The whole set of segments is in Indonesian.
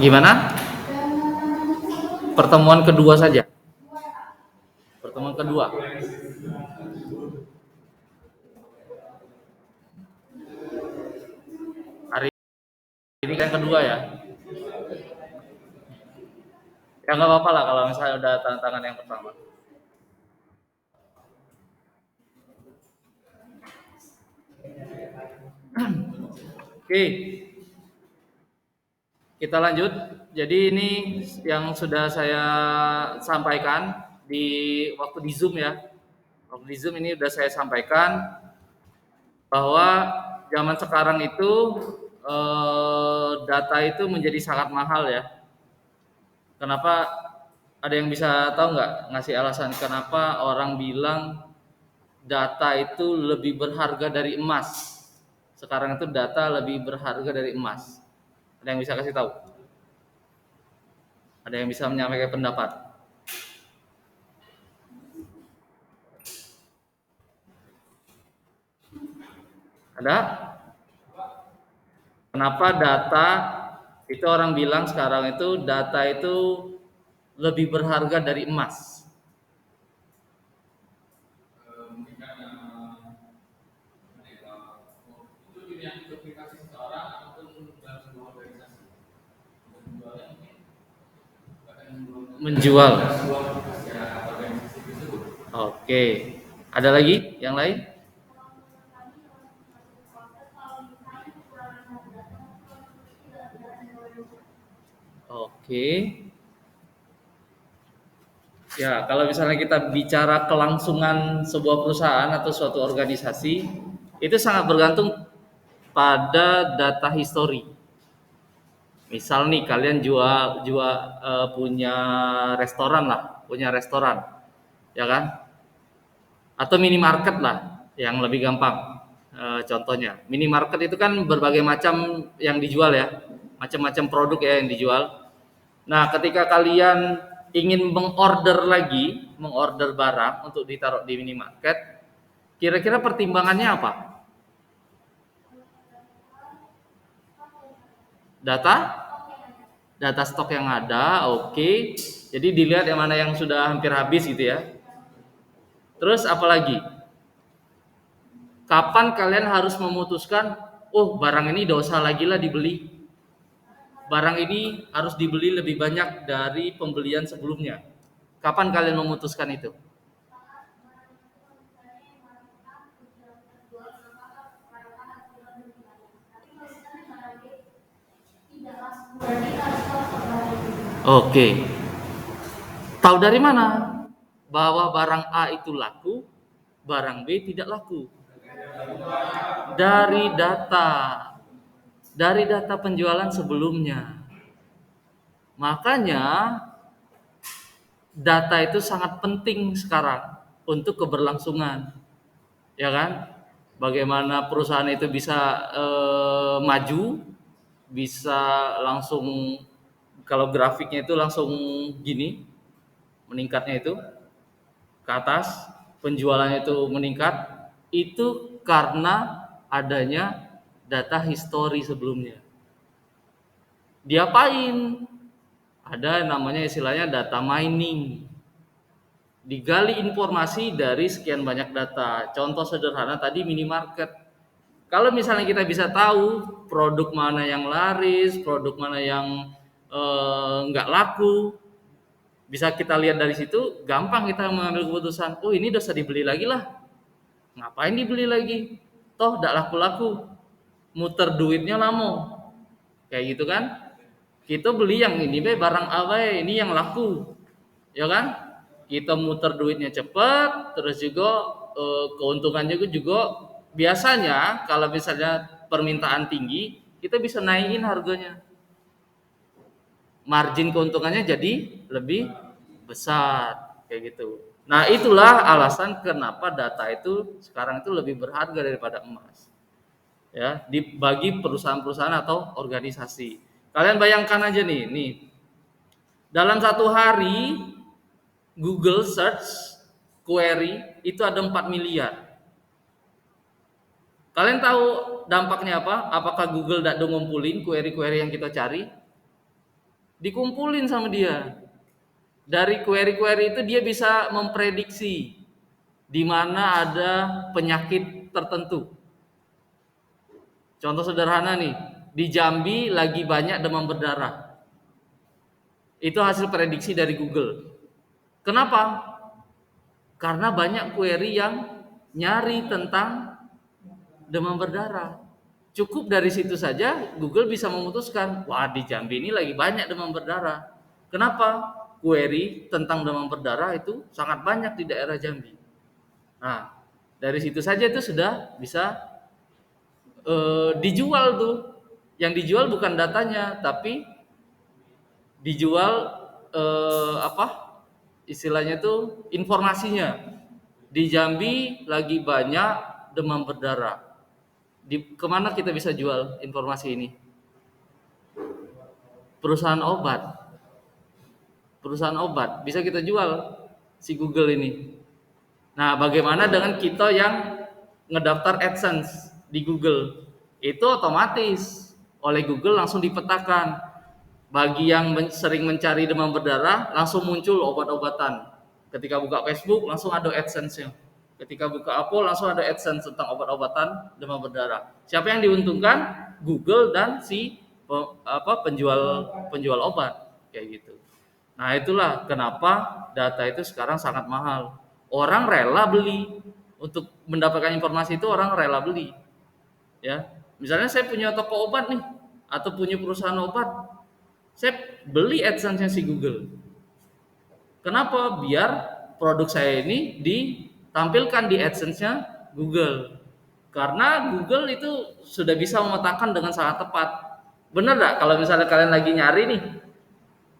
Gimana? Pertemuan kedua saja. Pertemuan kedua. Hari ini kan kedua ya. Ya nggak apa-apa lah kalau misalnya udah tantangan yang pertama. Oke, kita lanjut. Jadi ini yang sudah saya sampaikan di waktu di Zoom ya. Waktu di Zoom ini sudah saya sampaikan bahwa zaman sekarang itu data itu menjadi sangat mahal ya. Kenapa? Ada yang bisa tahu nggak ngasih alasan kenapa orang bilang data itu lebih berharga dari emas? Sekarang itu data lebih berharga dari emas. Ada yang bisa kasih tahu? Ada yang bisa menyampaikan pendapat? Ada? Kenapa data itu orang bilang sekarang itu data itu lebih berharga dari emas? Menjual. Oke. Ada lagi yang lain? Oke. Ya, kalau misalnya kita bicara kelangsungan sebuah perusahaan atau suatu organisasi, itu sangat bergantung pada data histori. Misal nih kalian jual jual punya restoran lah, punya restoran, ya kan? Atau minimarket lah, yang lebih gampang. Contohnya, minimarket itu kan berbagai macam yang dijual ya, macam-macam produk ya yang dijual. Nah, ketika kalian ingin mengorder barang untuk ditaruh di minimarket, kira-kira pertimbangannya apa? Data? Data stok yang ada, oke. Jadi dilihat yang mana yang sudah hampir habis gitu ya. Terus apalagi? Kapan kalian harus memutuskan, oh barang ini dosa lagi lah dibeli. Barang ini harus dibeli lebih banyak dari pembelian sebelumnya. Kapan kalian memutuskan itu? Oke. Tahu dari mana bahwa barang A itu laku, barang B tidak laku? Dari data. Dari data penjualan sebelumnya. Makanya data itu sangat penting sekarang untuk keberlangsungan. Ya kan? Bagaimana perusahaan itu bisa maju, bisa langsung kalau grafiknya itu langsung gini meningkatnya itu ke atas, penjualannya itu meningkat, itu karena adanya data histori sebelumnya. Diapain? Ada namanya istilahnya data mining. Digali informasi dari sekian banyak data. Contoh sederhana tadi minimarket. Kalau misalnya kita bisa tahu produk mana yang laris, produk mana yang nggak laku, bisa kita lihat dari situ, gampang kita mengambil keputusan. Oh ini dosa dibeli lagi lah. Ngapain dibeli lagi? Toh tidak laku-laku. Muter duitnya lama. Kayak gitu kan? Kita beli yang ini barang apa ini yang laku. Ya kan? Kita muter duitnya cepat, terus juga keuntungannya juga biasanya kalau misalnya permintaan tinggi, kita bisa naikin harganya. Margin keuntungannya jadi lebih besar kayak gitu. Nah, itulah alasan kenapa data itu sekarang itu lebih berharga daripada emas. Ya, bagi perusahaan-perusahaan atau organisasi. Kalian bayangkan aja nih, dalam satu hari Google search query itu ada 4 miliar. Kalian tahu dampaknya apa? Apakah Google tidak ngumpulin query-query yang kita cari? Dikumpulin sama dia. Dari query-query itu dia bisa memprediksi di mana ada penyakit tertentu. Contoh sederhana nih, di Jambi lagi banyak demam berdarah. Itu hasil prediksi dari Google. Kenapa? Karena banyak query yang nyari tentang demam berdarah. Cukup dari situ saja Google bisa memutuskan, wah di Jambi ini lagi banyak demam berdarah. Kenapa? Query tentang demam berdarah itu sangat banyak di daerah Jambi. Nah, dari situ saja itu sudah bisa dijual tuh. Yang dijual bukan datanya, tapi dijual apa? Istilahnya tuh informasinya. Di Jambi lagi banyak demam berdarah. Kemana kita bisa jual informasi ini? Perusahaan obat. Perusahaan obat bisa kita jual si Google ini. Nah, bagaimana dengan kita yang ngedaftar AdSense di Google? Itu otomatis oleh Google langsung dipetakan. Bagi yang sering mencari demam berdarah, langsung muncul obat-obatan. Ketika buka Facebook, langsung ada AdSense-nya. Ketika buka Apple, langsung ada AdSense tentang obat-obatan demam berdarah. Siapa yang diuntungkan? Google dan si penjual obat, kayak gitu. Nah, itulah kenapa data itu sekarang sangat mahal. Orang rela beli untuk mendapatkan informasi itu, orang rela beli. Ya, misalnya saya punya toko obat nih, atau punya perusahaan obat, saya beli AdSense-nya si Google. Kenapa? Biar produk saya ini ditampilkan di AdSense-nya Google. Karena Google itu sudah bisa memetakan dengan sangat tepat. Bener nggak kalau misalnya kalian lagi nyari nih,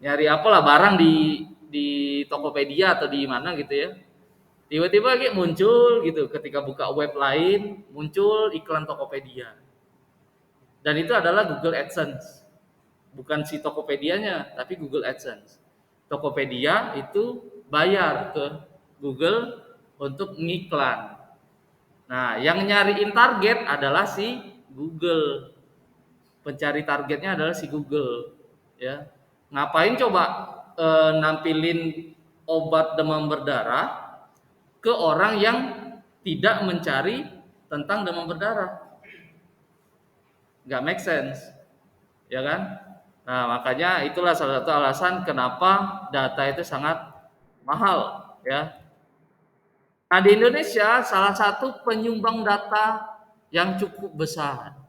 nyari apalah barang di Tokopedia atau di mana gitu ya, tiba-tiba kayak muncul gitu ketika buka web lain muncul iklan Tokopedia, dan itu adalah Google AdSense, bukan si Tokopedia-nya tapi Google AdSense. Tokopedia itu bayar ke Google untuk ngiklan. Nah, yang nyariin target adalah si Google, pencari targetnya adalah si Google, ya. Ngapain coba nampilin obat demam berdarah ke orang yang tidak mencari tentang demam berdarah? Nggak make sense, ya kan? Nah, makanya itulah salah satu alasan kenapa data itu sangat mahal, ya. Nah, di Indonesia salah satu penyumbang data yang cukup besar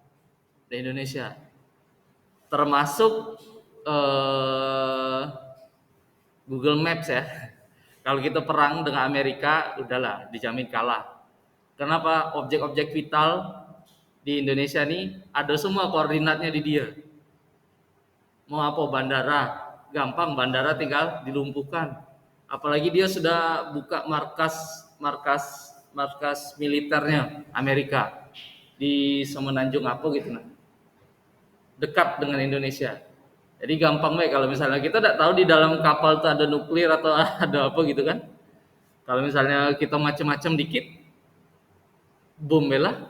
di Indonesia, termasuk Google Maps ya. Kalau kita perang dengan Amerika, udahlah dijamin kalah. Kenapa? Objek-objek vital di Indonesia nih ada semua koordinatnya di dia. Mau apa bandara? Gampang, bandara tinggal dilumpuhkan. Apalagi dia sudah buka markas militernya Amerika di Semenanjung apa gitu nah. Dekat dengan Indonesia. Jadi gampang baik kalau misalnya kita tidak tahu di dalam kapal itu ada nuklir atau ada apa gitu kan. Kalau misalnya kita macam-macam dikit, bom bela,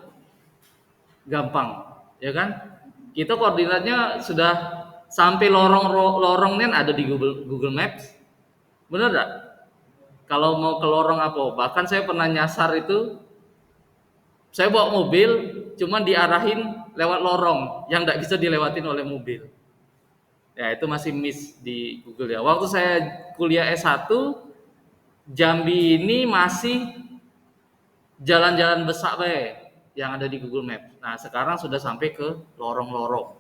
gampang, ya kan? Kita koordinatnya sudah sampai lorongnya ada di Google Maps, bener nggak? Kalau mau ke lorong apa? Bahkan saya pernah nyasar itu, saya bawa mobil, cuman diarahin lewat lorong yang nggak bisa dilewatin oleh mobil. Ya itu masih miss di Google ya. Waktu saya kuliah S1, Jambi ini masih jalan-jalan besar yang ada di Google Maps. Nah, sekarang sudah sampai ke lorong-lorong.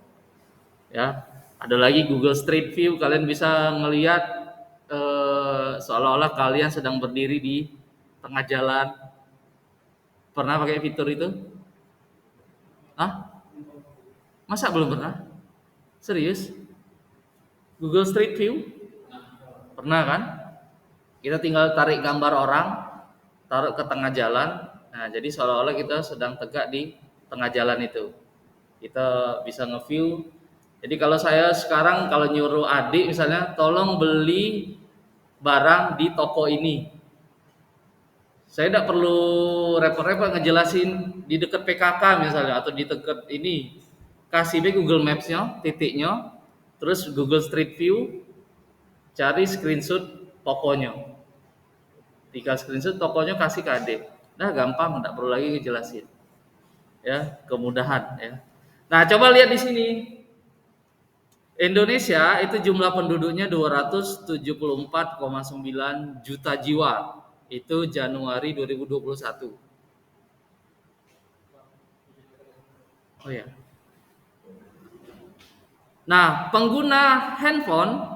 Ya. Ada lagi Google Street View, kalian bisa ngelihat seolah-olah kalian sedang berdiri di tengah jalan. Pernah pakai fitur itu? Hah? Masa belum pernah? Serius? Google Street View? Pernah kan? Kita tinggal tarik gambar orang, taruh ke tengah jalan. Nah, jadi seolah-olah kita sedang tegak di tengah jalan itu. Kita bisa nge-view. Jadi kalau saya sekarang kalau nyuruh adik misalnya, tolong beli barang di toko ini. Saya tidak perlu repot-repot ngejelasin di dekat PKK misalnya atau di dekat ini. Kasih deh Google Maps-nya, titiknya, terus Google Street View, cari screenshot tokonya. 3 screenshot tokonya kasih ke adik. Nah gampang, tidak perlu lagi ngejelasin. Ya, kemudahan ya. Nah, coba lihat di sini. Indonesia itu jumlah penduduknya 274,9 juta jiwa. Itu Januari 2021. Oh ya. Nah, pengguna handphone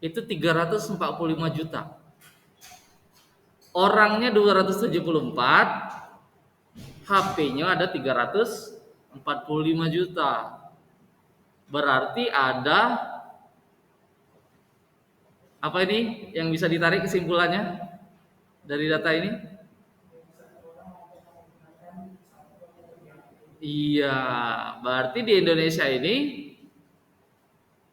itu 345 juta. Orangnya 274, HP-nya ada 345 juta. Berarti ada apa ini yang bisa ditarik kesimpulannya dari data ini? Iya, berarti di Indonesia ini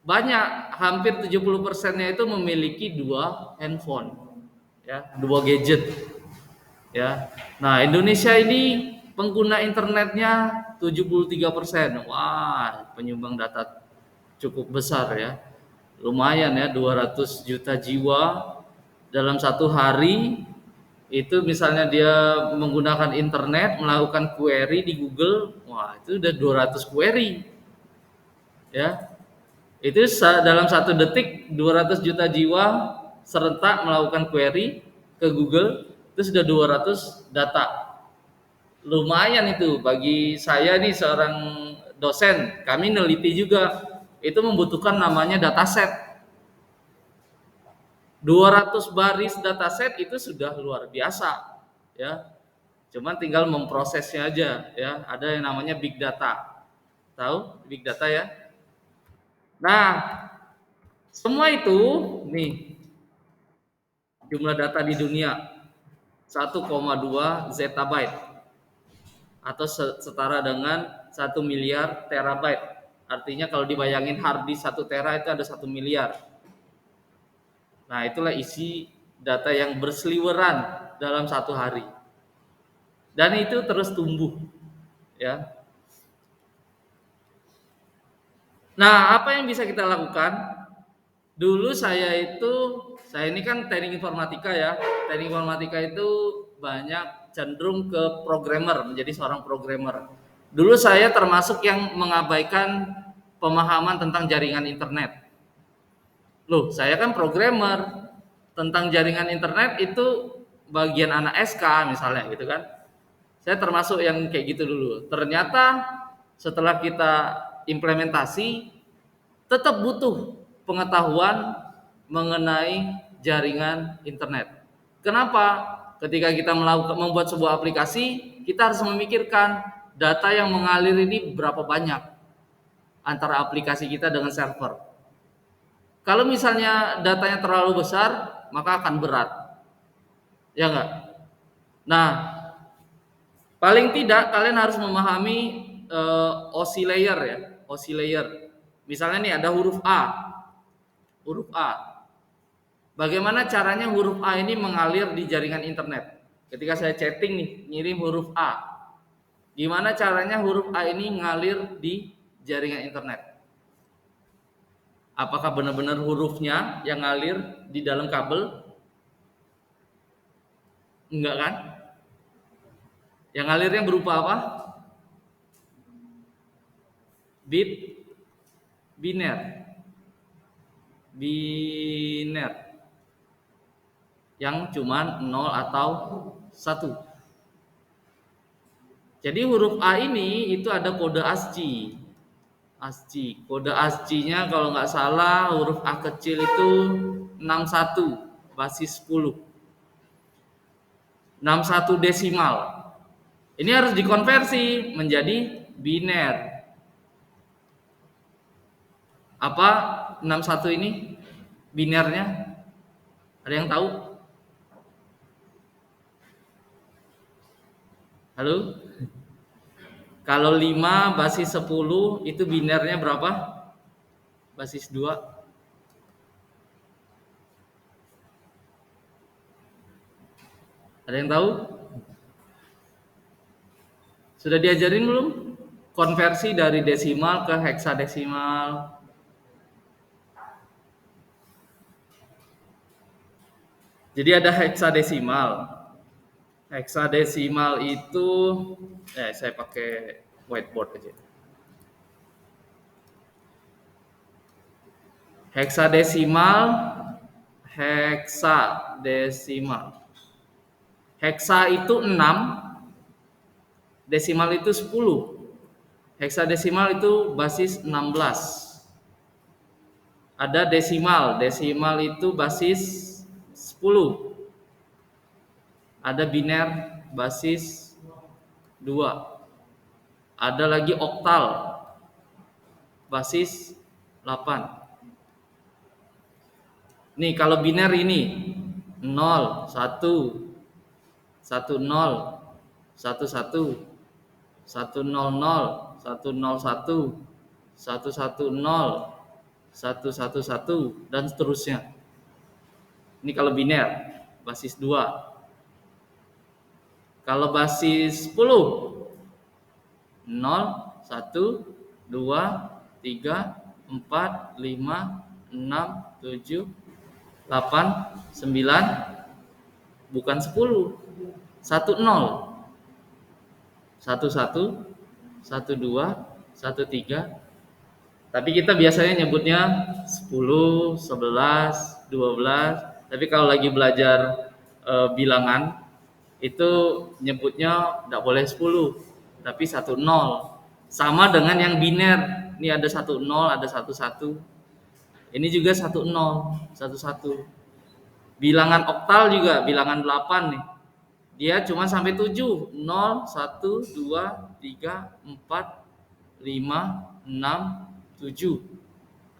banyak, hampir 70%-nya itu memiliki 2 handphone. Ya, 2 gadget. Ya. Nah, Indonesia ini pengguna internetnya 73%. Wah, penyumbang data cukup besar ya. Lumayan ya, 200 juta jiwa dalam satu hari. Itu misalnya dia menggunakan internet, melakukan query di Google, wah itu udah 200 query. Ya. Itu dalam 1 detik 200 juta jiwa serentak melakukan query ke Google, itu sudah 200 data. Lumayan itu bagi saya nih seorang dosen, kami neliti juga. Itu membutuhkan namanya dataset. 200 baris dataset itu sudah luar biasa ya. Cuman tinggal memprosesnya aja ya. Ada yang namanya big data. Tahu big data ya? Nah, semua itu nih jumlah data di dunia 1,2 zettabyte atau setara dengan 1 miliar terabyte. Artinya kalau dibayangin hard disk 1 tera itu ada 1 miliar. Nah, itulah isi data yang berseliweran dalam satu hari. Dan itu terus tumbuh ya. Nah, apa yang bisa kita lakukan? Dulu saya ini kan teknik informatika ya. Teknik informatika itu banyak cenderung ke programmer, menjadi seorang programmer. Dulu saya termasuk yang mengabaikan pemahaman tentang jaringan internet. Loh, saya kan programmer, tentang jaringan internet itu bagian anak SK misalnya gitu kan. Saya termasuk yang kayak gitu dulu. Ternyata setelah kita implementasi tetap butuh pengetahuan mengenai jaringan internet. Kenapa? Ketika kita membuat sebuah aplikasi, kita harus memikirkan data yang mengalir ini berapa banyak antara aplikasi kita dengan server. Kalau misalnya datanya terlalu besar, maka akan berat. Ya enggak? Nah, paling tidak kalian harus memahami OSI layer ya, OSI layer. Misalnya nih ada huruf A. Huruf A. Bagaimana caranya huruf A ini mengalir di jaringan internet? Ketika saya chatting nih, ngirim huruf A. Gimana caranya huruf A ini ngalir di jaringan internet? Apakah benar-benar hurufnya yang ngalir di dalam kabel? Enggak kan? Yang ngalirnya berupa apa? Biner. Yang cuman 0 atau 1. Jadi huruf A ini itu ada kode ASCII. ASCII. Kode ASCII-nya kalau nggak salah huruf A kecil itu 61 basis 10. 61 desimal. Ini harus dikonversi menjadi biner. Apa 61 ini binernya? Ada yang tahu? Halo? Kalau 5 basis 10 itu binernya berapa? Basis 2. Ada yang tahu? Sudah diajarin belum? Konversi dari desimal ke heksadesimal. Jadi ada heksadesimal. Heksadesimal itu, saya pakai whiteboard aja. Heksadesimal, heksadesimal. Heksa itu 6, desimal itu 10. Heksadesimal itu basis 16. Ada desimal, desimal itu basis 10. Ada biner basis 2. Ada lagi oktal basis 8. Nih kalau biner ini 0, 1, 1 0, 1 1, 1 0 0, 1 0 1, 1 1 0, 1 1 1 dan seterusnya. Ini kalau biner basis 2. Kalau basis 10 0, 1, 2, 3, 4, 5, 6, 7, 8, 9, bukan 10, 1 0, 1 1, 1 2, 1 3. Tapi kita biasanya nyebutnya 10, 11, 12. Tapi kalau lagi belajar bilangan itu nyebutnya tidak boleh 10, tapi 1 0. Sama dengan yang biner. Ini ada 1 0, ada 1 1. Ini juga 1 0, 1 1. Bilangan oktal juga, bilangan 8 nih. Dia cuma sampai 7. 0, 1, 2, 3, 4, 5, 6, 7.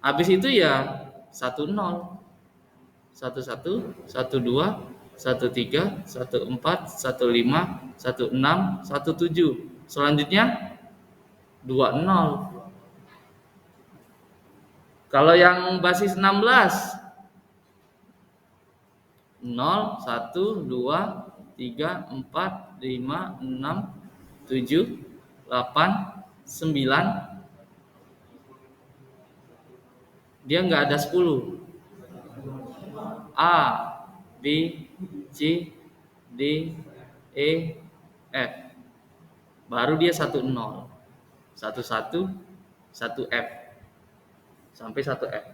Habis itu ya 1 0. 1 1, 1 2, 1 3, 1 4, 1 5, 1 6, 1 7. Selanjutnya 2 0. Kalau yang basis 16 0, 1, 2, 3, 4, 5, 6, 7, 8, 9. Dia nggak ada 10. A, B, C, D, E, F. Baru dia 1 0. 1 1, 1 F. Sampai 1 F.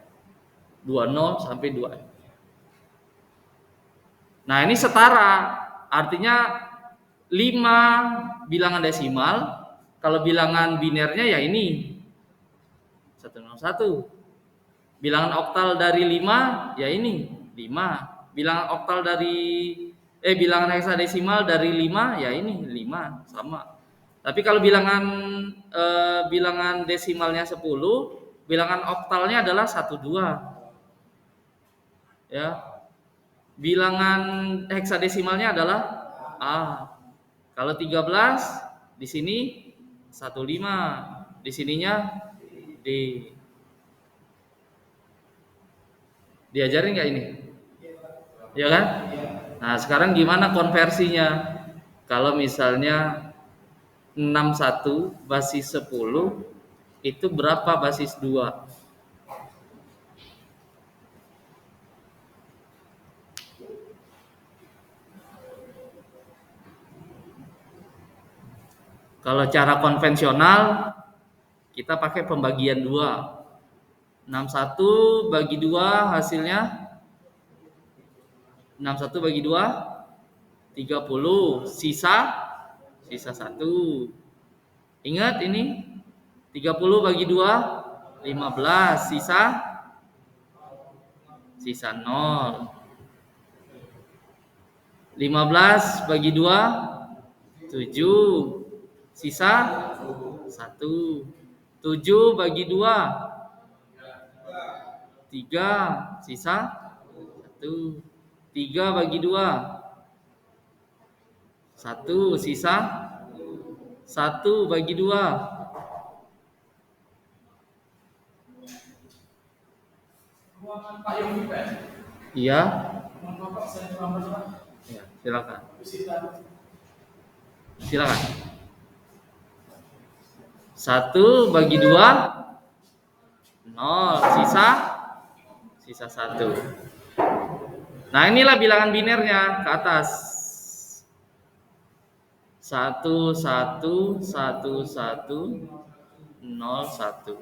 2 0 sampai 2 F. Nah, ini setara. Artinya 5 bilangan desimal. Kalau bilangan binernya ya ini 101. Bilangan oktal dari 5 ya ini 5. Bilangan oktal dari bilangan heksadesimal dari 5 ya ini 5, sama. Tapi kalau bilangan desimalnya 10, bilangan oktalnya adalah 1 2. Ya. Bilangan heksadesimalnya adalah A. Kalau 13 di sini 15, di sininya D. Diajarin nggak ini? Ya kan? Nah, sekarang gimana konversinya? Kalau misalnya 61 basis 10 itu berapa basis 2? Kalau cara konvensional kita pakai pembagian 2. 61 bagi 2 hasilnya 61 bagi 2 30, sisa 1. Ingat ini 30 bagi 2 15, sisa 0. 15 bagi 2 7, sisa 1. 7 bagi 2 3, sisa 1. 3 bagi 2 1, sisa 1 bagi 2. Iya. Ya, silakan. Silakan. 1 bagi 2 0, sisa 1. Nah, inilah bilangan binernya ke atas. 1 1 1 1 0 1.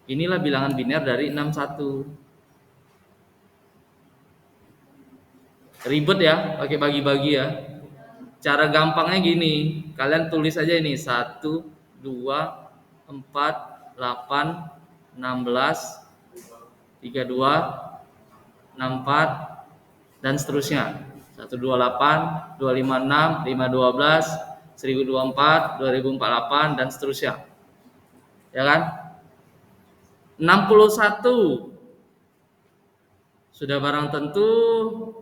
Inilah bilangan biner dari 61. Ribet ya, pakai bagi-bagi ya. Cara gampangnya gini, kalian tulis aja ini 1 2 4 8 16 32 64 dan seterusnya. 128 256 512 1024 2048 dan seterusnya. Ya kan? 61 sudah barang tentu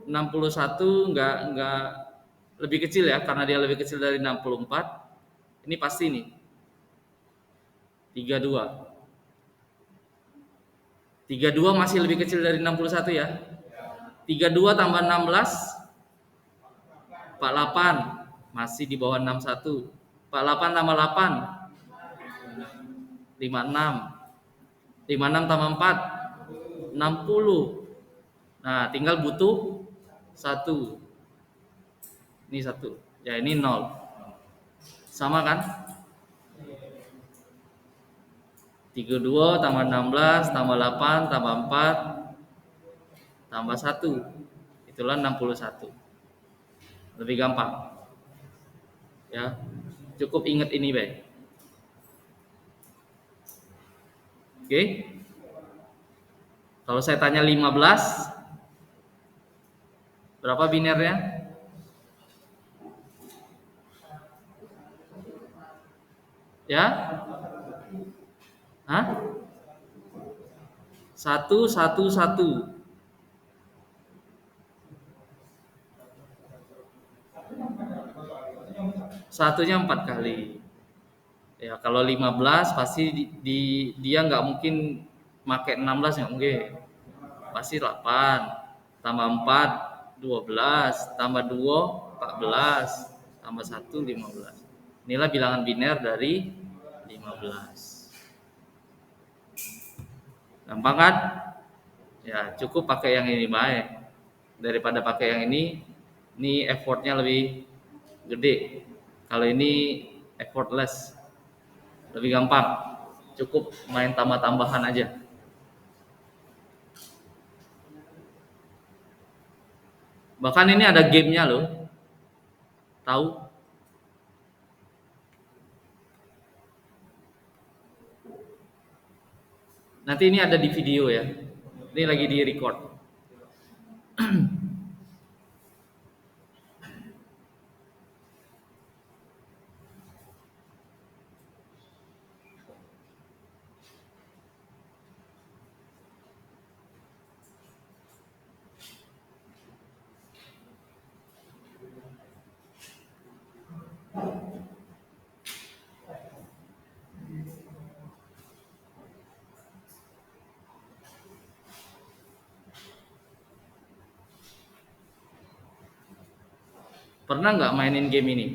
61 enggak lebih kecil ya, karena dia lebih kecil dari 64. Ini pasti nih. 32. 32 masih lebih kecil dari 61 ya. 32 tambah 16 48, masih di bawah 61. 48 tambah 8 56. 56 tambah 4 60. Nah, tinggal butuh 1. Ini 1. Ya, ini 0. Sama kan? 32 tambah 16 tambah 8 tambah 4 tambah 1. Itulah 61. Lebih gampang. Ya. Cukup ingat ini, baik. Oke. Kalau saya tanya 15, berapa binernya? Ya? Hah? 1 1 1. Satunya 4 kali. Ya, kalau 15 pasti dia nggak mungkin pakai 16, nggak mungkin. Pasti 8 tambah 4 12 tambah 2 14 tambah 1 15. Inilah bilangan biner dari 15. Gampang kan? Ya, cukup pakai yang ini baik. Daripada pakai yang ini effortnya lebih gede. Kalau ini effortless, lebih gampang. Cukup main tambah-tambahan aja. Bahkan ini ada gamenya loh. Tahu? Nanti ini ada di video ya. Ini lagi di record. Pernah nggak mainin game ini?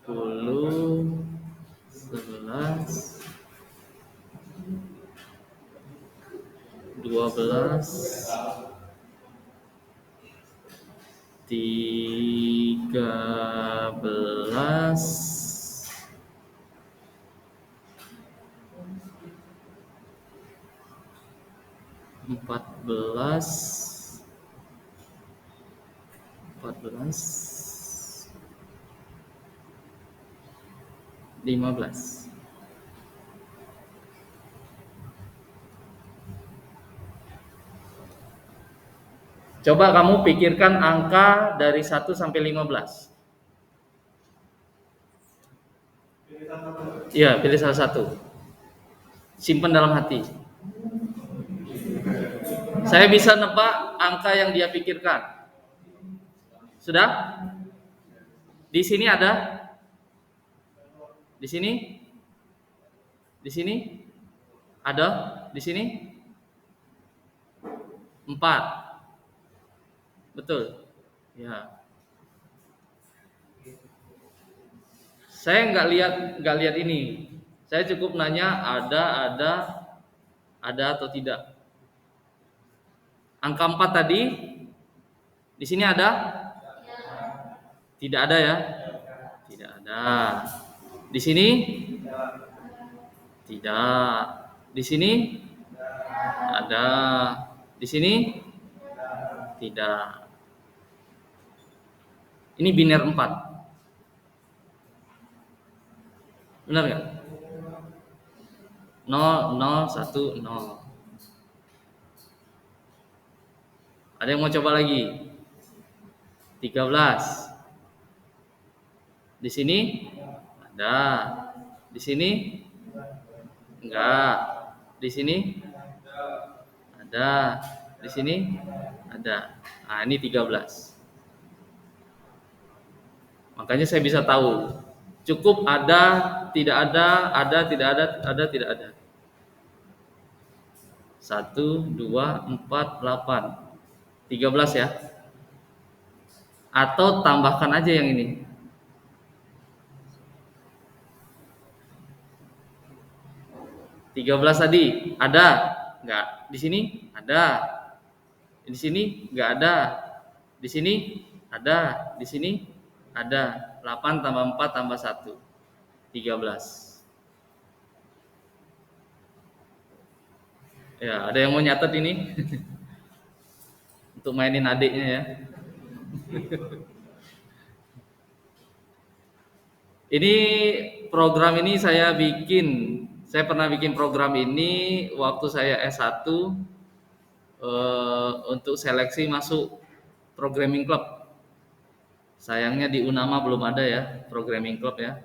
10 11 12 13 14 15. Coba kamu pikirkan angka dari 1 sampai 15. Iya, pilih salah satu. Simpan dalam hati. Saya bisa nebak angka yang dia pikirkan. Sudah? Di sini ada? Di sini? Di sini? Ada? Di sini? 4. Betul. Ya. Saya nggak lihat ini. Saya cukup nanya ada atau tidak. Angka 4 tadi di sini ada? Tidak ada ya? Tidak ada. Di sini? Tidak. Di sini? Ada. Di sini? Tidak. Ini biner 4. Benar nggak? 0, 0, 1, 0. Ada yang mau coba lagi? 13. Di sini? Ada. Di sini? Enggak. Di sini? Ada. Di sini? Ada. Nah, ini 13. Makanya saya bisa tahu. Cukup ada, tidak ada, tidak ada, tidak ada. 1, 2, 4, 8. 13 ya. Atau tambahkan aja yang ini. 13 tadi ada? Enggak. Di sini ada. Di sini enggak ada. Di sini ada. Di sini ada. 8 tambah 4 tambah 1. 13. Ya, ada yang mau nyatet ini? Untuk mainin adiknya ya. Ini program ini saya pernah bikin program ini waktu saya S1 untuk seleksi masuk programming club. Sayangnya di Unama belum ada ya programming club ya.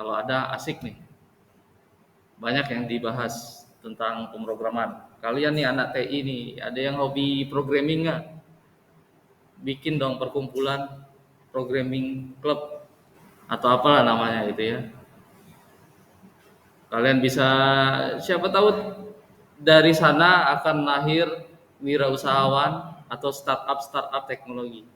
Kalau ada asik nih. Banyak yang dibahas tentang pemrograman. Kalian nih anak TI nih, ada yang hobi programming nggak? Bikin dong perkumpulan programming club atau apalah namanya itu ya. Kalian bisa, siapa tahu dari sana akan lahir wirausahawan atau startup teknologi.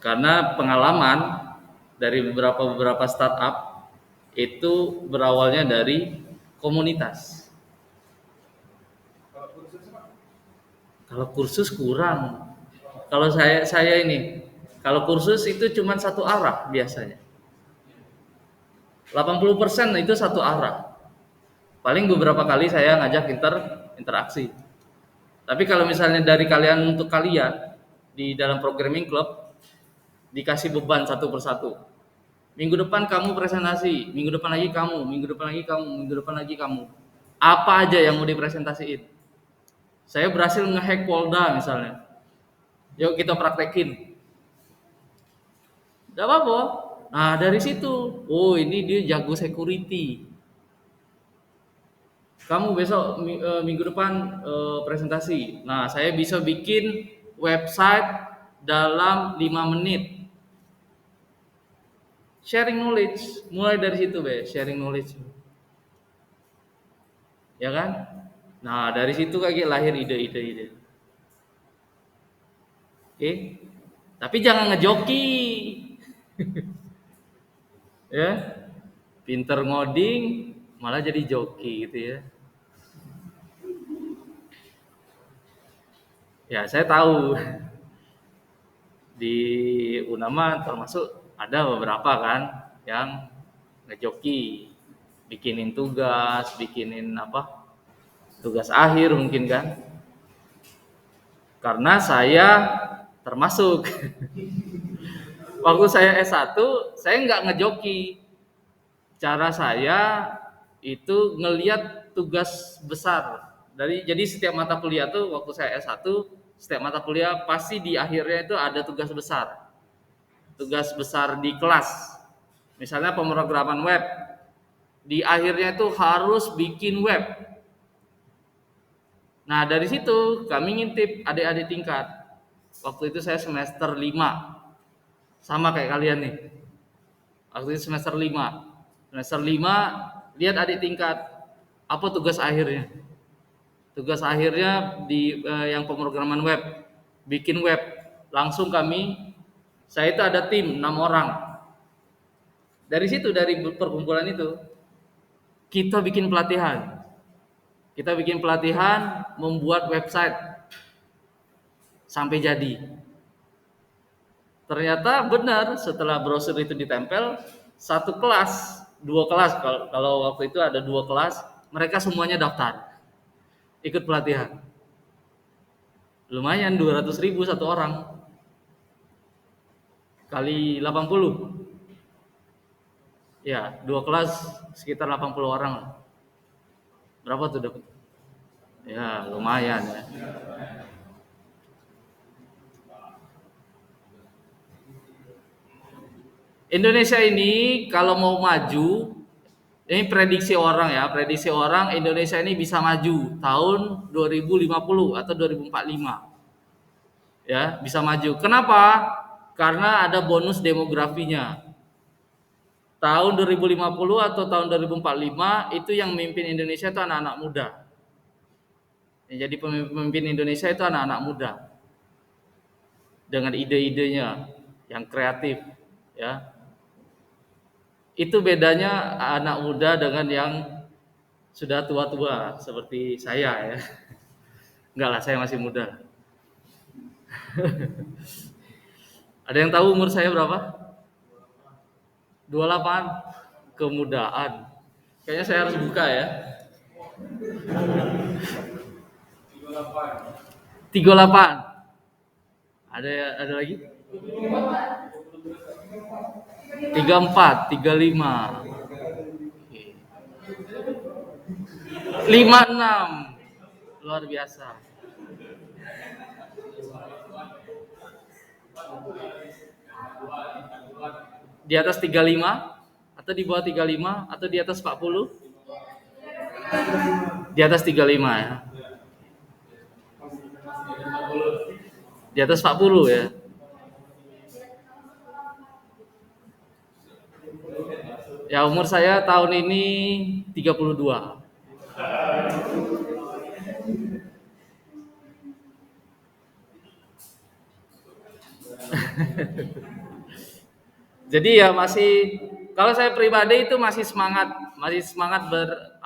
Karena pengalaman dari beberapa startup itu berawalnya dari komunitas. Kalau kursus kurang. Kalau saya ini, kalau kursus itu cuma satu arah biasanya. 80% itu satu arah. Paling beberapa kali saya ngajak interaksi. Tapi kalau misalnya dari kalian untuk kalian di dalam programming club dikasih beban satu persatu. Minggu depan kamu presentasi, minggu depan lagi kamu, minggu depan lagi kamu, minggu depan lagi kamu. Apa aja yang mau dipresentasiin? Saya berhasil ngehack Polda misalnya. Yuk kita praktekin. Gak apa-apa. Nah dari situ, oh ini dia jago security. Kamu besok minggu depan presentasi. Nah saya bisa bikin website dalam 5 menit. Sharing knowledge, mulai dari situ sharing knowledge. Ya kan? Nah dari situ kayak lahir ide-ide. Oke, tapi jangan ngejoki. Ya, pinter ngoding malah jadi joki gitu ya. Ya saya tahu di Unama termasuk ada beberapa kan yang ngejoki, bikinin tugas, bikinin apa, tugas akhir mungkin kan. Karena saya termasuk waktu saya S1 saya nggak ngejoki. Cara saya itu ngelihat tugas besar jadi setiap mata kuliah tuh waktu saya S1 setiap mata kuliah pasti di akhirnya itu ada tugas besar di kelas. Misalnya pemrograman web, di akhirnya itu harus bikin web. Nah dari situ kami ngintip adik-adik tingkat. Waktu itu saya semester 5, sama kayak kalian nih. Waktu itu semester 5, lihat adik tingkat, apa tugas akhirnya? Tugas akhirnya di yang pemrograman web, bikin web. Langsung saya itu ada tim 6 orang. Dari situ, dari perkumpulan itu, kita bikin pelatihan. Kita bikin pelatihan membuat website sampai jadi. Ternyata benar, setelah brosur itu ditempel, satu kelas, dua kelas, kalau waktu itu ada dua kelas, mereka semuanya daftar ikut pelatihan. Lumayan 200.000 satu orang, kali 80. Ya, dua kelas sekitar 80 orang lah. Berapa tuh dapat? Ya, lumayan ya. Indonesia ini kalau mau maju, ini prediksi orang ya, prediksi orang Indonesia ini bisa maju tahun 2050 atau 2045. Ya, bisa maju. Kenapa? Karena ada bonus demografinya. Tahun 2050 atau tahun 2045 itu yang memimpin Indonesia itu anak-anak muda. Yang jadi pemimpin Indonesia itu anak-anak muda. Dengan ide-idenya yang kreatif, ya. Itu bedanya anak muda dengan yang sudah tua-tua seperti saya ya. Enggak lah, saya masih muda. Ada yang tahu umur saya berapa? 28. Kemudaan. Kayaknya saya harus buka ya. 38. Ada lagi? 34, 35. 56. Luar biasa. Di atas 35 atau di bawah 35 atau di atas 40? Di atas 35 ya. Di atas 40 ya. Ya, umur saya tahun ini 32. Jadi ya masih, kalau saya pribadi itu masih semangat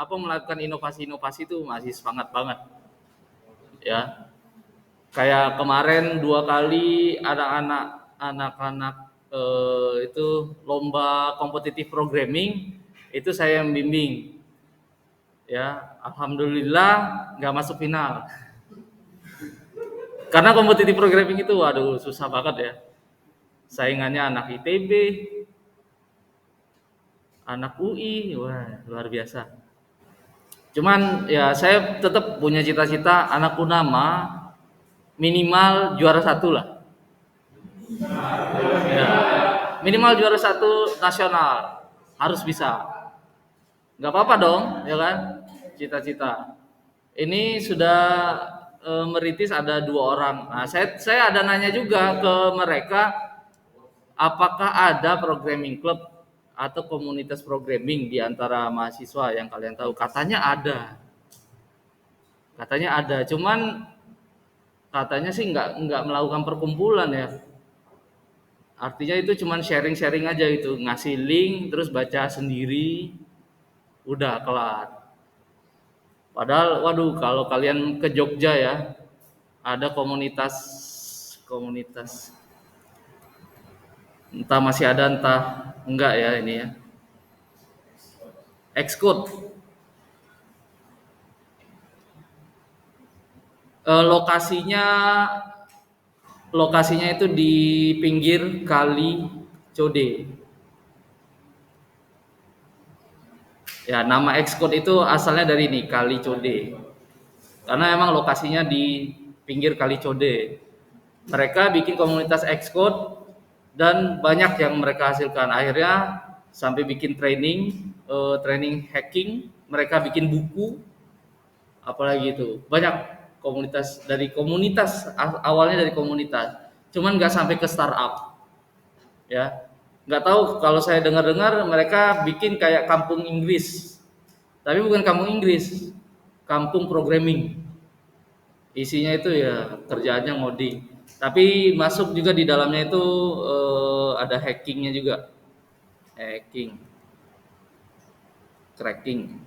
melakukan inovasi-inovasi itu masih semangat banget. Ya. Kayak kemarin 2 kali anak-anak itu lomba kompetitif programming, itu saya yang bimbing. Ya, alhamdulillah nggak masuk final. Karena kompetitif programming itu waduh susah banget ya. Saingannya anak ITB, anak UI, wah luar biasa. Cuman ya saya tetap punya cita-cita anak Unama minimal juara 1 lah. Ya, minimal juara 1 nasional harus bisa. Nggak apa-apa dong, ya kan? Cita-cita. Ini sudah merintis ada 2 orang. Nah, saya ada nanya juga ke mereka, apakah ada programming club atau komunitas programming di antara mahasiswa yang kalian tahu? Katanya ada. Cuman katanya sih nggak melakukan perkumpulan ya. Artinya itu cuman sharing-sharing aja gitu, ngasih link terus baca sendiri, udah kelar. Padahal waduh kalau kalian ke Jogja ya, ada komunitas entah masih ada entah enggak ya ini ya. Xcode. Lokasinya itu di pinggir Kali Code. Ya, nama Xcode itu asalnya dari ini, Kali Code. Karena emang lokasinya di pinggir Kali Code. Mereka bikin komunitas Xcode dan banyak yang mereka hasilkan. Akhirnya sampai bikin training hacking, mereka bikin buku, apalagi itu. Banyak awalnya dari komunitas. Cuman nggak sampai ke startup. Ya. Nggak tahu, kalau saya dengar-dengar mereka bikin kayak kampung Inggris. Tapi bukan kampung Inggris, kampung programming. Isinya itu ya kerjaannya ngoding. Tapi masuk juga di dalamnya itu ada hackingnya juga, hacking, cracking.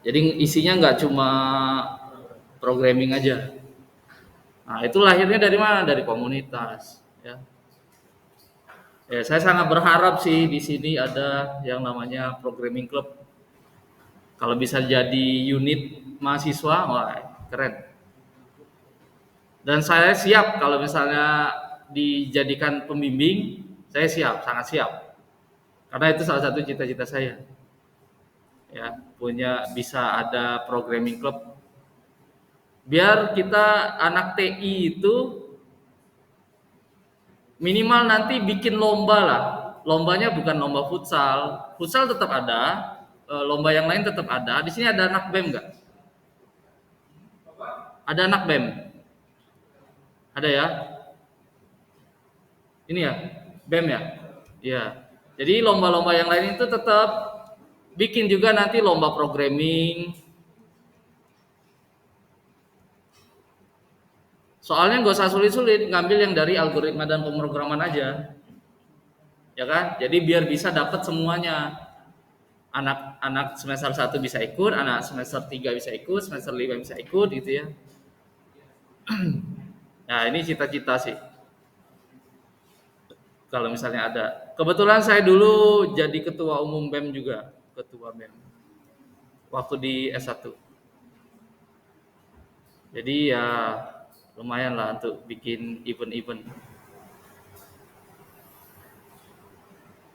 Jadi isinya nggak cuma programming aja. Nah itu lahirnya dari mana? Dari komunitas. Ya. Ya, saya sangat berharap sih di sini ada yang namanya programming club. Kalau bisa jadi unit mahasiswa, wah keren. Dan saya siap kalau misalnya dijadikan pembimbing, saya siap, sangat siap. Karena itu salah satu cita-cita saya. Ya, punya bisa ada programming club. Biar kita anak TI itu minimal nanti bikin lomba lah. Lombanya bukan lomba futsal. Futsal tetap ada, lomba yang lain tetap ada. Di sini ada anak BEM nggak? Ada anak BEM? Ada ya? Ini ya, BEM ya? Iya. Jadi lomba-lomba yang lain itu tetap bikin juga nanti lomba programming. Soalnya nggak usah sulit-sulit, ngambil yang dari algoritma dan pemrograman aja, ya kan? Jadi biar bisa dapat semuanya. Anak-anak semester 1 bisa ikut, anak semester 3 bisa ikut, semester 5 bisa ikut gitu ya. Nah, ini cita-cita sih. Kalau misalnya ada. Kebetulan saya dulu jadi ketua umum BEM juga, ketua BEM. Waktu di S1. Jadi ya lumayan lah untuk bikin event-event.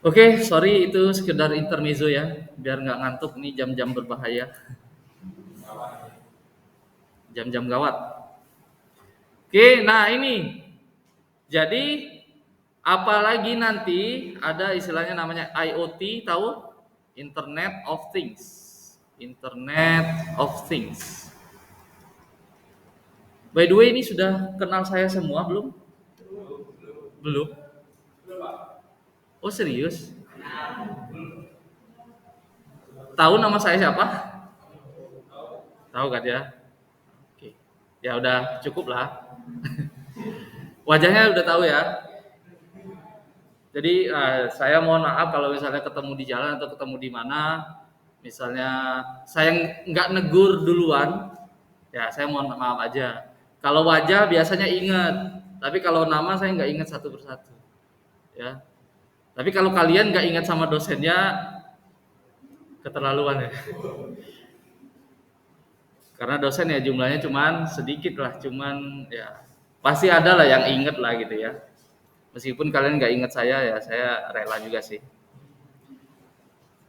Oke, sorry itu sekedar intermezzo ya, biar nggak ngantuk nih jam-jam berbahaya, jam-jam gawat. Oke, nah ini, jadi apalagi nanti ada istilahnya namanya IoT, tahu? Internet of Things. Internet of Things. By the way, ini sudah kenal saya semua belum? Belum. Oh serius? Tahu nama saya siapa? Tahu kan ya? Oke. Ya udah cukup lah. Wajahnya udah tahu ya. Jadi saya mohon maaf kalau misalnya ketemu di jalan atau ketemu di mana, misalnya saya nggak negur duluan, ya saya mohon maaf aja. Kalau wajah biasanya ingat, tapi kalau nama saya nggak ingat satu persatu. Ya. Tapi kalau kalian nggak ingat sama dosennya, keterlaluan ya. Karena dosen ya jumlahnya cuman sedikit lah, cuman ya pasti ada lah yang inget lah gitu ya. Meskipun kalian nggak inget saya ya saya rela juga sih.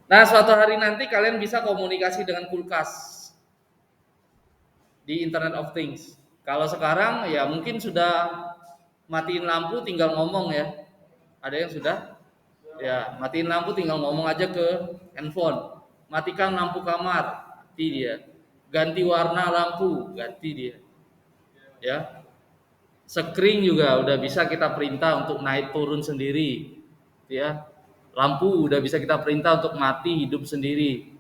Nah suatu hari nanti kalian bisa komunikasi dengan kulkas di Internet of Things. Kalau sekarang ya mungkin sudah matiin lampu tinggal ngomong ya. Ada yang sudah? Ya matiin lampu tinggal ngomong aja ke handphone. Matikan lampu kamar, mati dia. Ganti warna lampu, ganti dia. Ya. Screen juga udah bisa kita perintah untuk naik turun sendiri. Ya. Lampu udah bisa kita perintah untuk mati hidup sendiri.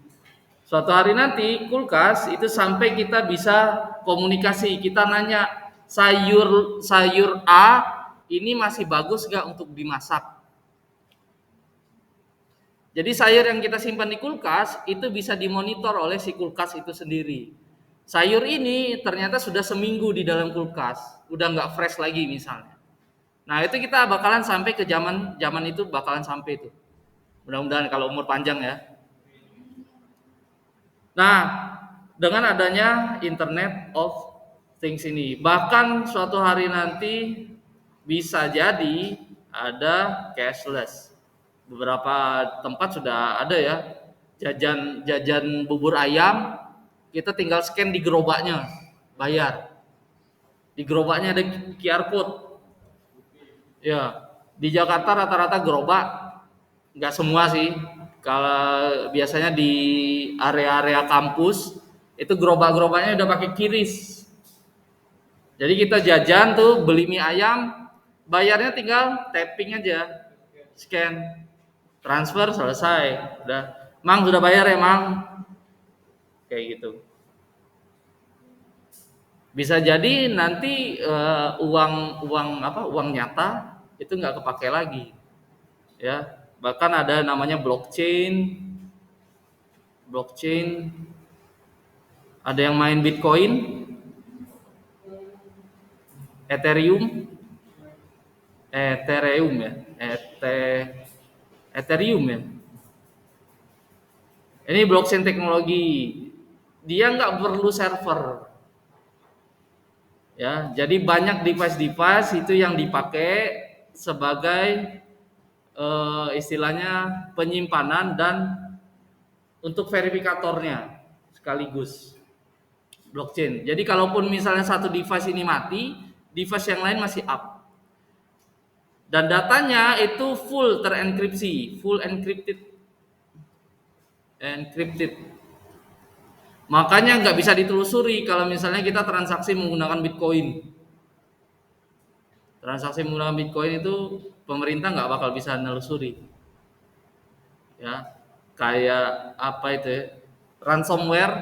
Suatu hari nanti kulkas itu sampai kita bisa komunikasi. Kita nanya sayur A ini masih bagus gak untuk dimasak? Jadi sayur yang kita simpan di kulkas itu bisa dimonitor oleh si kulkas itu sendiri. Sayur ini ternyata sudah seminggu di dalam kulkas, udah nggak fresh lagi misalnya. Nah itu kita bakalan sampai ke zaman itu bakalan sampai itu. Mudah-mudahan kalau umur panjang ya. Nah dengan adanya Internet of Things ini, bahkan suatu hari nanti bisa jadi ada cashless. Beberapa tempat sudah ada ya jajan bubur ayam, kita tinggal scan di gerobaknya bayar, di gerobaknya ada QR code ya. Di Jakarta rata-rata gerobak, nggak semua sih, kalau biasanya di area-area kampus itu gerobak-gerobaknya udah pakai QRIS. Jadi kita jajan tuh beli mie ayam, bayarnya tinggal tapping aja, scan, transfer selesai, udah. Mang sudah bayar ya mang, kayak gitu. Bisa jadi nanti uang uang apa uang nyata itu nggak kepake lagi, ya. Bahkan ada namanya blockchain, blockchain. Ada yang main Bitcoin, Ethereum, Ethereum ya, Ethereum ya. Ini blockchain teknologi. Dia nggak perlu server, ya. Jadi banyak device-device itu yang dipakai sebagai istilahnya penyimpanan dan untuk verifikatornya sekaligus blockchain. Jadi kalaupun misalnya satu device ini mati, device yang lain masih up. Dan datanya itu full terenkripsi, full encrypted, encrypted. Makanya nggak bisa ditelusuri kalau misalnya kita transaksi menggunakan Bitcoin. Transaksi menggunakan Bitcoin itu pemerintah nggak bakal bisa nelusuri, ya. Kayak apa itu ya? Ransomware,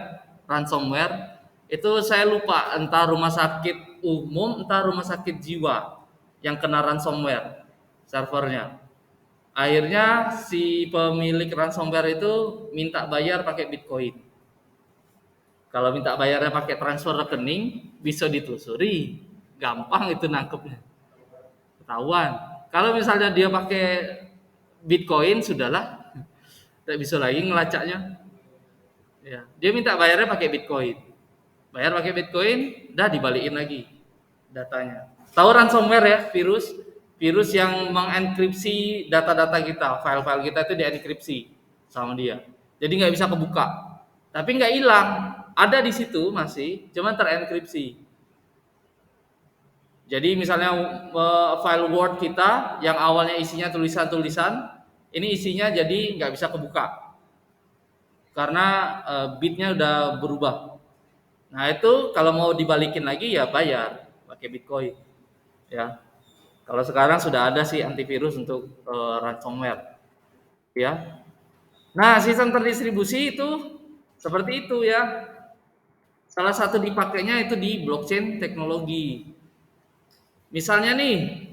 ransomware itu saya lupa entah rumah sakit umum, entah rumah sakit jiwa yang kena ransomware servernya. Akhirnya si pemilik ransomware itu minta bayar pakai Bitcoin. Kalau minta bayarnya pakai transfer rekening, bisa ditelusuri, gampang itu nangkepnya, ketahuan. Kalau misalnya dia pakai Bitcoin, sudahlah, tidak bisa lagi ngelacaknya. Ya, dia minta bayarnya pakai Bitcoin, bayar pakai Bitcoin, dah dibalikin lagi datanya. Tahu ransomware ya, virus, virus yang mengenkripsi data-data kita, file-file kita itu dienkripsi sama dia. Jadi nggak bisa kebuka, tapi nggak hilang, ada di situ masih, cuman terenkripsi. Jadi misalnya file Word kita yang awalnya isinya tulisan-tulisan, ini isinya jadi nggak bisa kebuka karena bitnya udah berubah. Nah itu kalau mau dibalikin lagi ya bayar pakai Bitcoin, ya. Kalau sekarang sudah ada sih antivirus untuk ransomware, ya. Nah sistem terdistribusi itu seperti itu ya. Salah satu dipakainya itu di blockchain teknologi. Misalnya nih,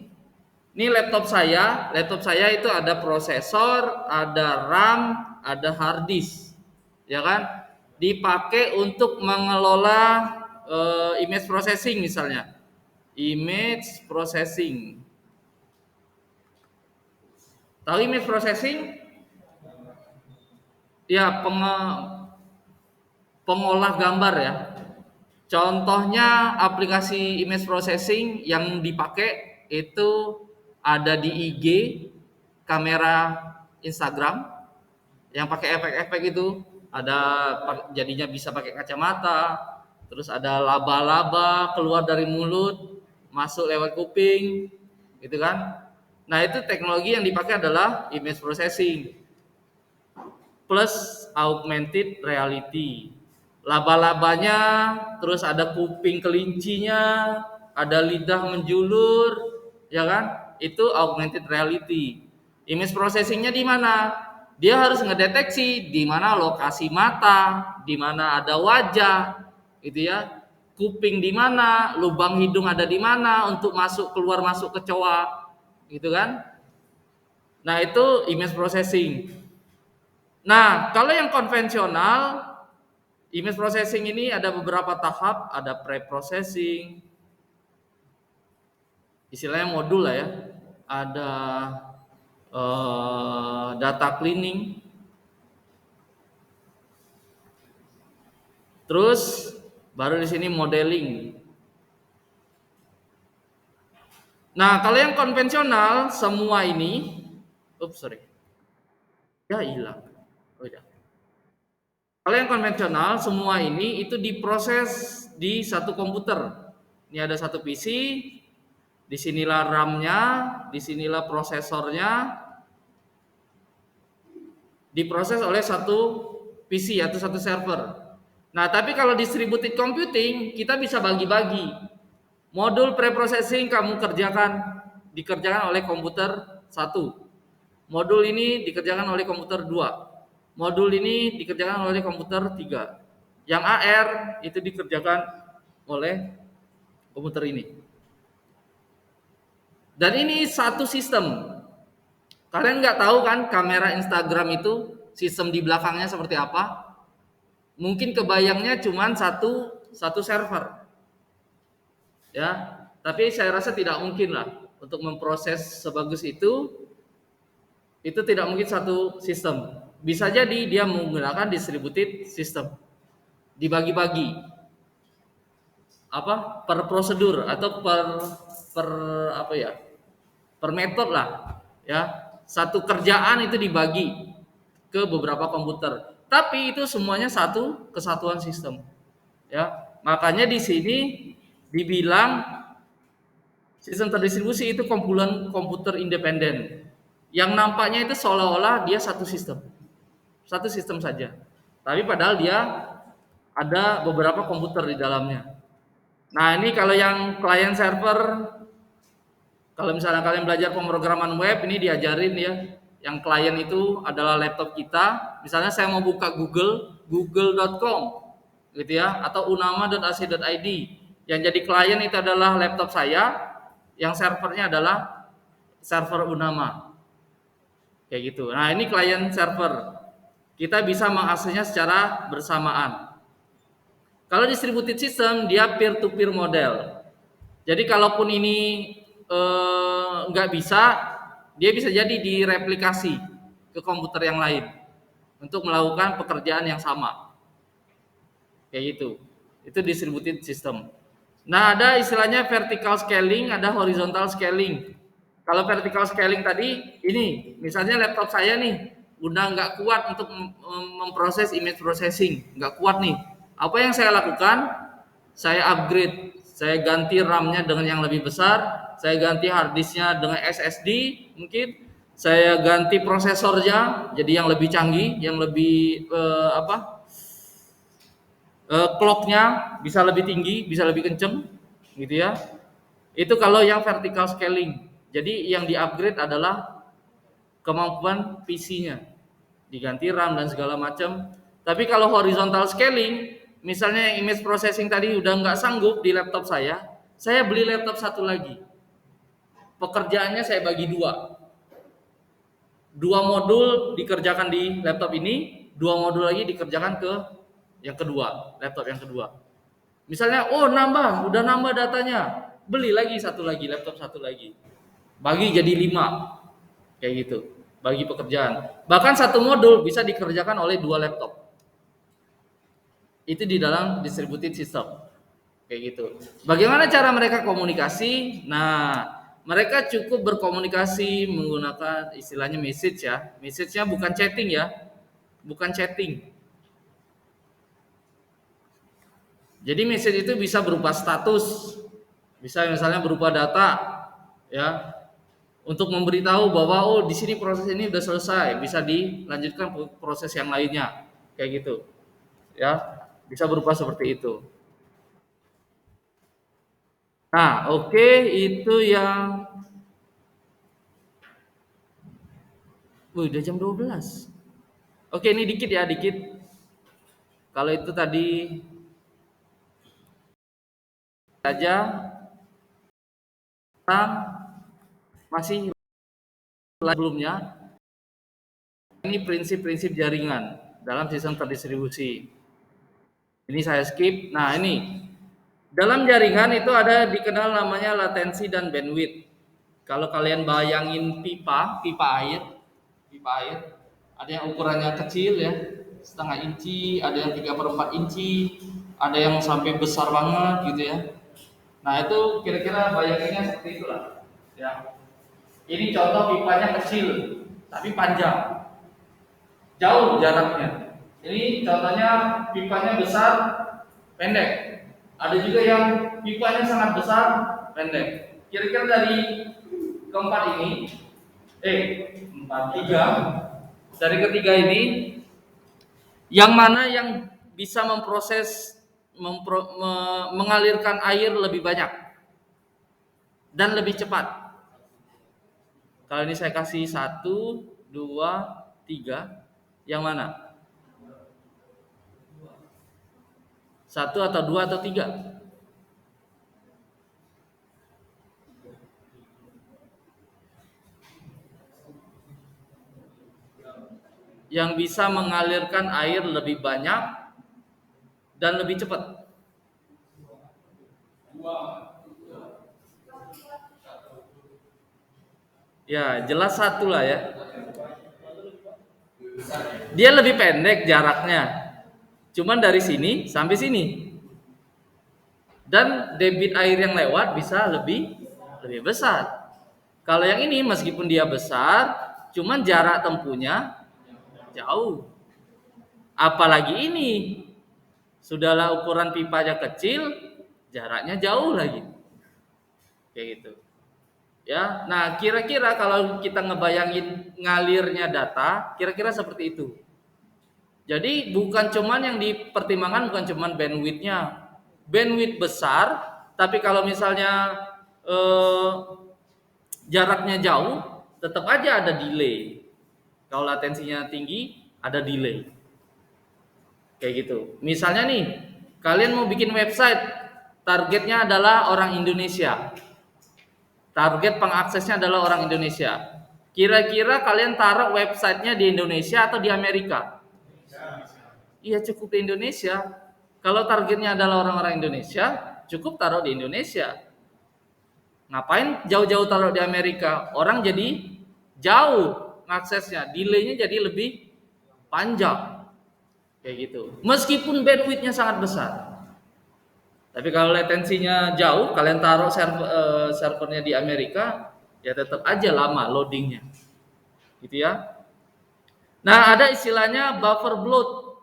ini laptop saya itu ada prosesor, ada RAM, ada hard disk, ya kan? Dipakai untuk mengelola image processing misalnya. Image processing. Tahu image processing? Ya, pengolah gambar ya. Contohnya aplikasi image processing yang dipakai itu ada di IG, kamera Instagram yang pakai efek-efek itu, ada jadinya bisa pakai kacamata, terus ada laba-laba keluar dari mulut, masuk lewat kuping, gitu kan. Nah, itu teknologi yang dipakai adalah image processing plus augmented reality. Laba-labanya, terus ada kuping kelincinya, ada lidah menjulur, ya kan? Itu augmented reality. Image processingnya di mana? Dia harus ngedeteksi di mana lokasi mata, di mana ada wajah, gitu ya. Kuping di mana, lubang hidung ada di mana untuk masuk keluar masuk kecoa, gitu kan? Nah, itu image processing. Nah, kalau yang konvensional, image processing ini ada beberapa tahap, ada pre-processing, istilahnya modul lah ya. Ada data cleaning, terus baru di sini modeling. Nah, kalau yang konvensional semua ini, ya hilang. Oh, ya. Kalau yang konvensional semua ini itu diproses di satu komputer. Ini ada satu PC, disinilah RAM-nya, disinilah prosesornya, diproses oleh satu PC atau satu server. Nah, tapi kalau distributed computing kita bisa bagi-bagi. Modul preprocessing kamu dikerjakan oleh komputer 1. Modul ini dikerjakan oleh komputer 2. Modul ini dikerjakan oleh komputer 3. Yang AR itu dikerjakan oleh komputer ini. Dan ini satu sistem. Kalian nggak tahu kan kamera Instagram itu sistem di belakangnya seperti apa? Mungkin kebayangnya cuma satu server, ya. Tapi saya rasa tidak mungkin lah untuk memproses sebagus itu. Itu tidak mungkin satu sistem. Bisa jadi dia menggunakan distributed system, dibagi-bagi apa per prosedur atau per apa ya, per metode lah, ya. Satu kerjaan itu dibagi ke beberapa komputer, tapi itu semuanya satu kesatuan sistem, ya. Makanya di sini dibilang sistem terdistribusi itu kumpulan komputer independen yang nampaknya itu seolah-olah dia satu sistem saja, tapi padahal dia ada beberapa komputer di dalamnya. Nah, ini kalau yang client server, kalau misalnya kalian belajar pemrograman web, ini diajarin ya. Yang klien itu adalah laptop kita. Misalnya saya mau buka google.com gitu ya, atau unama.ac.id. Yang jadi klien itu adalah laptop saya, yang servernya adalah server Unama. Kayak gitu. Nah, ini klien server. Kita bisa mengaksesnya secara bersamaan. Kalau distributed system dia peer to peer model. Jadi kalaupun ini nggak bisa, dia bisa jadi direplikasi ke komputer yang lain untuk melakukan pekerjaan yang sama. Kayak gitu. Itu distributed system. Nah, ada istilahnya vertical scaling, ada horizontal scaling. Kalau vertical scaling tadi, ini misalnya laptop saya nih udah nggak kuat untuk memproses image processing, nggak kuat nih. Apa yang saya lakukan? Saya upgrade, saya ganti RAM-nya dengan yang lebih besar, saya ganti hard disk-nya dengan SSD, mungkin saya ganti prosesornya jadi yang lebih canggih, yang lebih clock-nya bisa lebih tinggi, bisa lebih kenceng, gitu ya. Itu kalau yang vertical scaling. Jadi yang di-upgrade adalah kemampuan PC-nya, diganti RAM dan segala macam. Tapi kalau horizontal scaling, misalnya image processing tadi udah nggak sanggup di laptop saya beli laptop satu lagi. Pekerjaannya saya bagi dua modul dikerjakan di laptop ini, dua modul lagi dikerjakan ke yang kedua, laptop yang kedua. Misalnya, oh udah nambah datanya, beli lagi satu lagi, laptop satu lagi, bagi jadi 5, kayak gitu, bagi pekerjaan. Bahkan satu modul bisa dikerjakan oleh 2 laptop. Itu di dalam distributed system, kayak gitu. Bagaimana cara mereka komunikasi? Nah, mereka cukup berkomunikasi menggunakan istilahnya message ya. Message-nya bukan chatting ya, bukan chatting. Jadi message itu bisa berupa status, bisa misalnya berupa data, ya, untuk memberitahu bahwa oh di sini proses ini sudah selesai, bisa dilanjutkan proses yang lainnya, kayak gitu, ya, bisa berupa seperti itu. Nah, oke, itu yang, udah jam 12. Oke, ini dikit ya, dikit. Kalau itu tadi aja, kita masih sebelumnya. Ini prinsip-prinsip jaringan dalam sistem terdistribusi. Ini saya skip. Nah, ini dalam jaringan itu ada dikenal namanya latensi dan bandwidth. Kalau kalian bayangin pipa air, ada yang ukurannya kecil ya, setengah inci, ada yang 3/4 inci, ada yang sampai besar banget gitu ya. Nah, itu kira-kira bayanginnya seperti itulah. Ya. Ini contoh pipanya kecil, tapi panjang, jauh jaraknya. Ini contohnya pipanya besar, pendek. Ada juga yang pipanya sangat besar, pendek. Kira-kira dari keempat ini, empat tiga, dari ketiga ini, yang mana yang bisa memproses, mengalirkan air lebih banyak dan lebih cepat? Kalau ini saya kasih 1, 2, 3, yang mana? 1 atau 2 atau 3? yang bisa mengalirkan air lebih banyak dan lebih cepat? Ya, jelas satu lah ya. Dia lebih pendek jaraknya. Cuman dari sini sampai sini. Dan debit air yang lewat bisa lebih besar. Kalau yang ini meskipun dia besar, cuman jarak tempuhnya jauh. Apalagi ini, sudahlah ukuran pipanya kecil, jaraknya jauh lagi. Kayak gitu. Ya, nah kira-kira kalau kita ngebayangin ngalirnya data, kira-kira seperti itu. Jadi bukan cuman yang dipertimbangkan bukan cuman bandwidthnya, bandwidth besar, tapi kalau misalnya eh, jaraknya jauh, tetap aja ada delay. Kalau latensinya tinggi, ada delay. Kayak gitu. Misalnya nih, kalian mau bikin website, targetnya adalah orang Indonesia. Target pengaksesnya adalah orang Indonesia. Kira-kira kalian taruh websitenya di Indonesia atau di Amerika? Iya, cukup di Indonesia. Kalau targetnya adalah orang-orang Indonesia, cukup taruh di Indonesia. Ngapain jauh-jauh taruh di Amerika? Orang jadi jauh aksesnya, delaynya jadi lebih panjang. Kayak gitu. Meskipun bandwidthnya sangat besar. Tapi kalau latensinya jauh, kalian taruh servernya di Amerika, ya tetap aja lama loadingnya, gitu ya. Nah, ada istilahnya buffer bloat.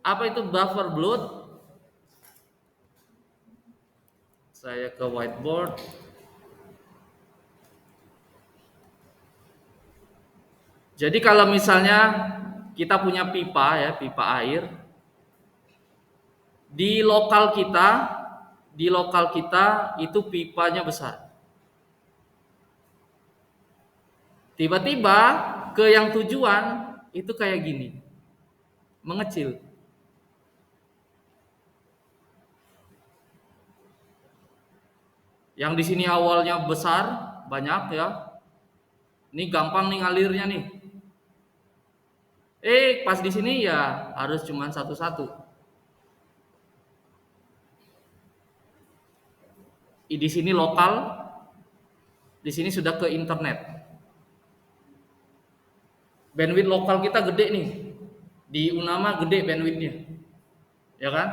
Apa itu buffer bloat? Saya ke whiteboard. Jadi kalau misalnya kita punya pipa ya, pipa air di lokal kita itu pipanya besar. Tiba-tiba ke yang tujuan itu kayak gini, mengecil. Yang di sini awalnya besar, banyak ya. Ini gampang nih ngalirnya nih. Pas di sini ya harus cuman satu-satu. Di sini lokal, di sini sudah ke internet. Bandwidth lokal kita gede nih. Di Unama gede bandwidthnya. Ya kan?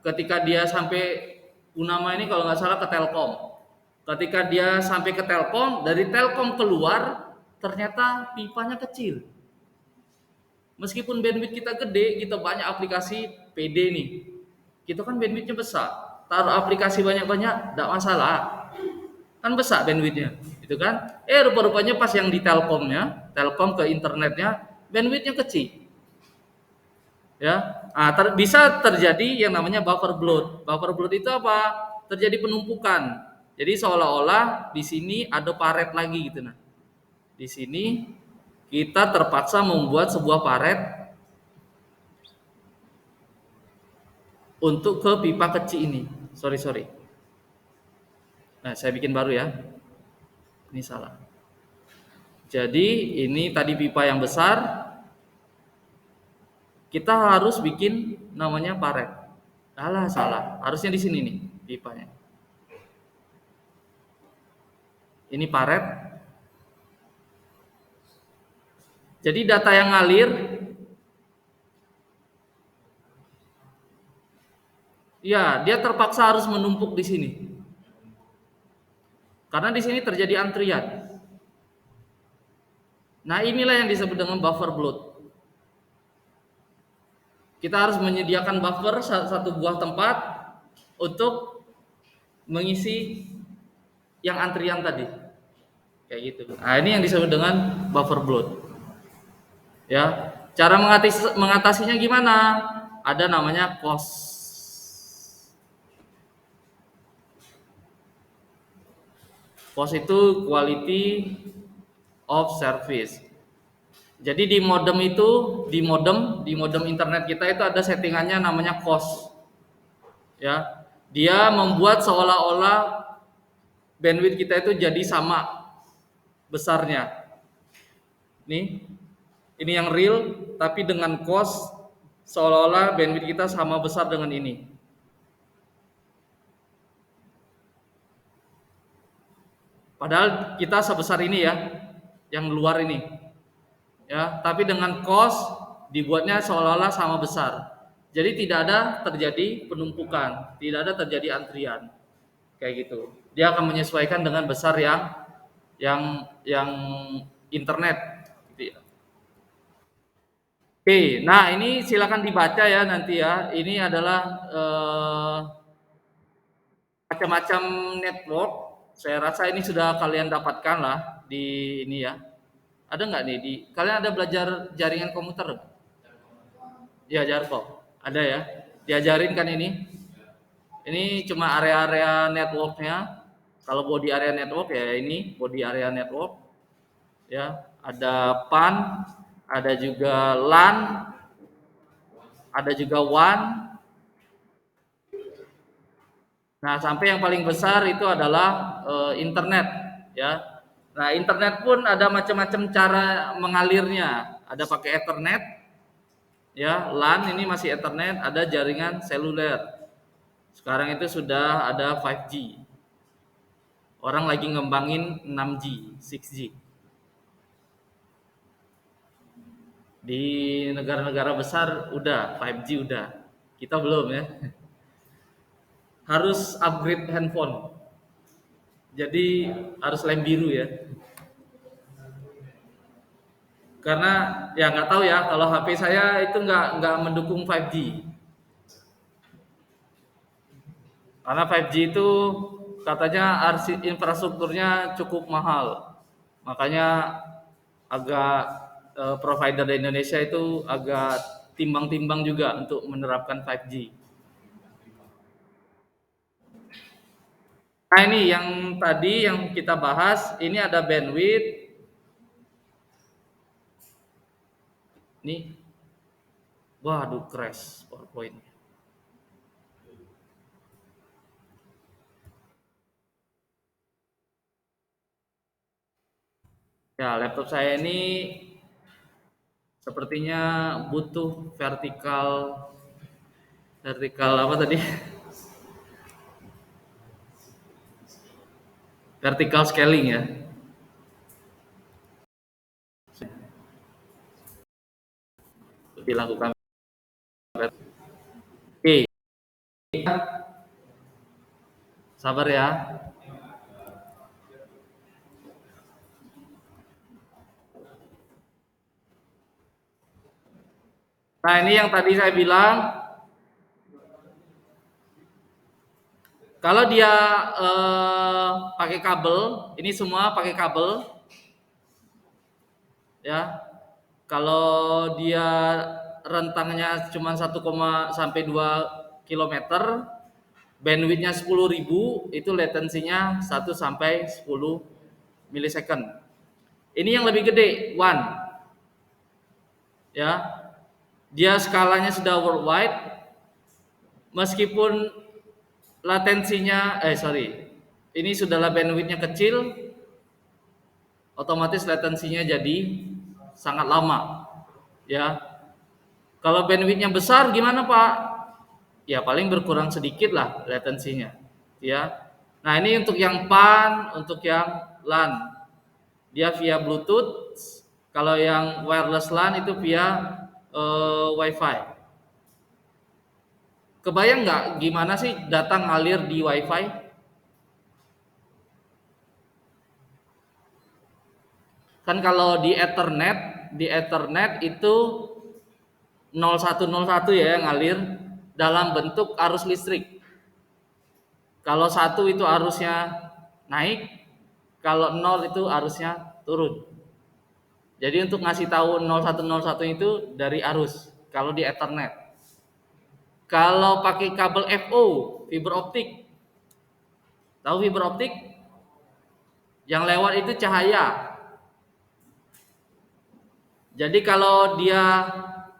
Ketika dia sampai Unama ini kalau nggak salah ke Telkom. Ketika dia sampai ke Telkom, dari Telkom keluar, ternyata pipanya kecil. Meskipun bandwidth kita gede, kita banyak aplikasi PD nih. Kita kan bandwidthnya besar. Taruh aplikasi banyak-banyak, tidak masalah. Kan besar bandwidthnya, gitu kan? Rupa-rupanya pas yang di Telkomnya, Telkom ke internetnya, bandwidthnya kecil. Ya, bisa terjadi yang namanya buffer bloat. Buffer bloat itu apa? Terjadi penumpukan. Jadi seolah-olah di sini ada paret lagi gitu nah. Di sini kita terpaksa membuat sebuah paret untuk ke pipa kecil ini. Sorry. Nah, saya bikin baru ya. Ini salah. Jadi ini tadi pipa yang besar. Kita harus bikin namanya paret. Salah. Harusnya di sini nih pipanya. Ini paret. Jadi data yang ngalir, ya dia terpaksa harus menumpuk di sini. Karena di sini terjadi antrian. Nah, inilah yang disebut dengan buffer bloat. Kita harus menyediakan buffer satu buah tempat untuk mengisi yang antrian tadi. Kayak gitu. Nah, ini yang disebut dengan buffer bloat. Ya, cara mengatasinya gimana? Ada namanya cost. Cost itu quality of service. Jadi di modem di modem internet kita itu ada settingannya namanya cost. Ya, dia membuat seolah-olah bandwidth kita itu jadi sama besarnya. Nih, ini yang real, tapi dengan cost seolah-olah bandwidth kita sama besar dengan ini. Padahal kita sebesar ini ya, yang luar ini. Ya, tapi dengan cost dibuatnya seolah-olah sama besar. Jadi tidak ada terjadi penumpukan, tidak ada terjadi antrian. Kayak gitu. Dia akan menyesuaikan dengan besar yang internet gitu ya. Oke, nah ini silakan dibaca ya nanti ya. Ini adalah macam-macam network. Saya rasa ini sudah kalian dapatkan lah di ini ya. Ada nggak nih di kalian ada belajar jaringan komputer? Ya, Jarko. Ada ya. Diajarin kan ini? Ini cuma area-area networknya. Kalau body area network ya ini body area network. Ya, ada PAN, ada juga LAN, ada juga WAN. Nah, sampai yang paling besar itu adalah internet, ya. Nah, internet pun ada macam-macam cara mengalirnya. Ada pakai Ethernet, ya. LAN ini masih Ethernet, ada jaringan seluler. Sekarang itu sudah ada 5G. Orang lagi ngembangin 6G, 6G. Di negara-negara besar udah 5G udah. Kita belum ya. Harus upgrade handphone. Jadi harus lem biru ya. Karena ya nggak tahu ya kalau HP saya itu nggak mendukung 5G. Karena 5G itu katanya infrastrukturnya cukup mahal. Makanya agak provider di Indonesia itu agak timbang-timbang juga untuk menerapkan 5G. Nah ini yang tadi yang kita bahas, ini ada bandwidth. Nih, waduh crash PowerPoint. Ya, laptop saya ini sepertinya butuh vertikal apa tadi? Vertical scaling ya. Dilakukan. Oke, sabar ya. Nah, ini yang tadi saya bilang, kalau dia pakai kabel, ini semua pakai kabel, ya. Kalau dia rentangnya cuma 1, sampai 2 kilometer, bandwidthnya 10.000, itu latensinya 1 sampai 10 milisecond. Ini yang lebih gede, one, ya. Dia skalanya sudah worldwide, meskipun latensinya, ini sudahlah bandwidthnya kecil, otomatis latensinya jadi sangat lama, ya. Kalau bandwidthnya besar gimana Pak? Ya paling berkurang sedikit lah latensinya, ya. Nah ini untuk yang PAN, untuk yang LAN, dia via Bluetooth. Kalau yang wireless LAN itu via WiFi. Kebayang nggak gimana sih data ngalir di WiFi? Kan kalau di Ethernet itu 0101 ya ngalir dalam bentuk arus listrik. Kalau 1 itu arusnya naik, kalau 0 itu arusnya turun. Jadi untuk ngasih tahu 0101 itu dari arus kalau di Ethernet. Kalau pakai kabel FO, fiber optik. Tahu fiber optik? Yang lewat itu cahaya. Jadi kalau dia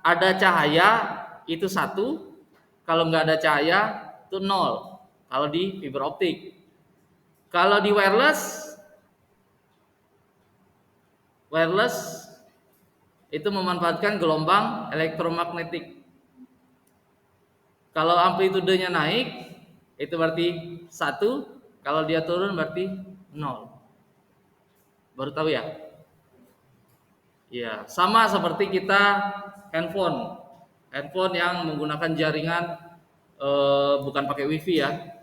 ada cahaya itu 1, kalau nggak ada cahaya itu 0. Kalau di fiber optik. Kalau di wireless itu memanfaatkan gelombang elektromagnetik. Kalau amplitudenya naik, itu berarti 1, kalau dia turun berarti 0. Baru tahu ya? Iya, sama seperti kita handphone. Handphone yang menggunakan jaringan bukan pakai wifi ya,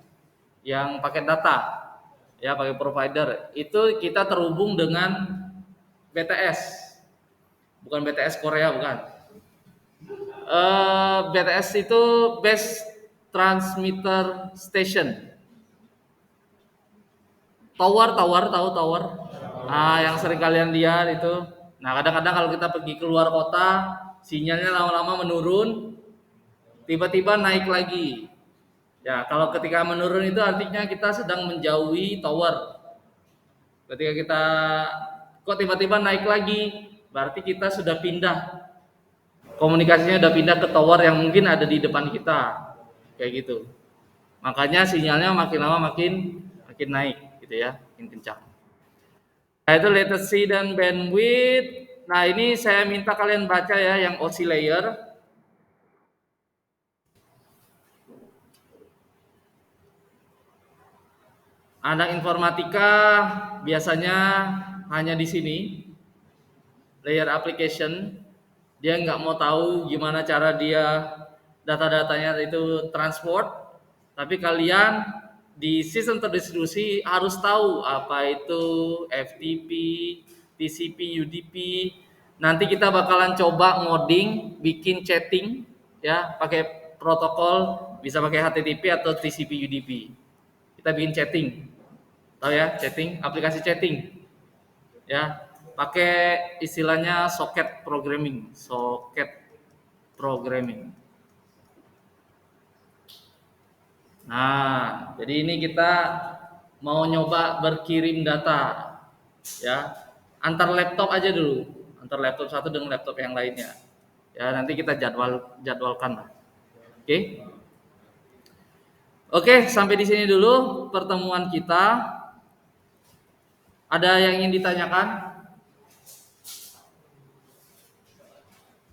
yang pakai data, ya pakai provider. Itu kita terhubung dengan BTS, bukan BTS Korea, bukan. BTS itu Base Transmitter Station. Tower, tahu tower? Ah, yang sering kalian lihat itu. Nah, kadang-kadang kalau kita pergi keluar kota, sinyalnya lama-lama menurun, tiba-tiba naik lagi. Ya, kalau ketika menurun itu artinya kita sedang menjauhi tower. Ketika kita kok tiba-tiba naik lagi, berarti kita sudah pindah. Komunikasinya sudah pindah ke tower yang mungkin ada di depan kita. Kayak gitu. Makanya sinyalnya makin lama makin naik gitu ya, makin kencang. Nah, itu latency dan bandwidth. Nah, ini saya minta kalian baca ya yang oscillator. Anak informatika biasanya hanya di sini, layer application. Dia nggak mau tahu gimana cara dia data-datanya itu transport. Tapi kalian di sistem terdistribusi harus tahu apa itu FTP, TCP, UDP. Nanti kita bakalan coba ngoding, bikin chatting ya, pakai protokol, bisa pakai HTTP atau TCP UDP. Kita bikin chatting. Tahu ya, chatting, aplikasi chatting. Ya, pakai istilahnya socket programming. Nah, jadi ini kita mau nyoba berkirim data ya, antar laptop aja dulu, antar laptop satu dengan laptop yang lainnya. Ya, nanti kita jadwalkan lah. Oke. Oke, sampai di sini dulu pertemuan kita. Ada yang ingin ditanyakan?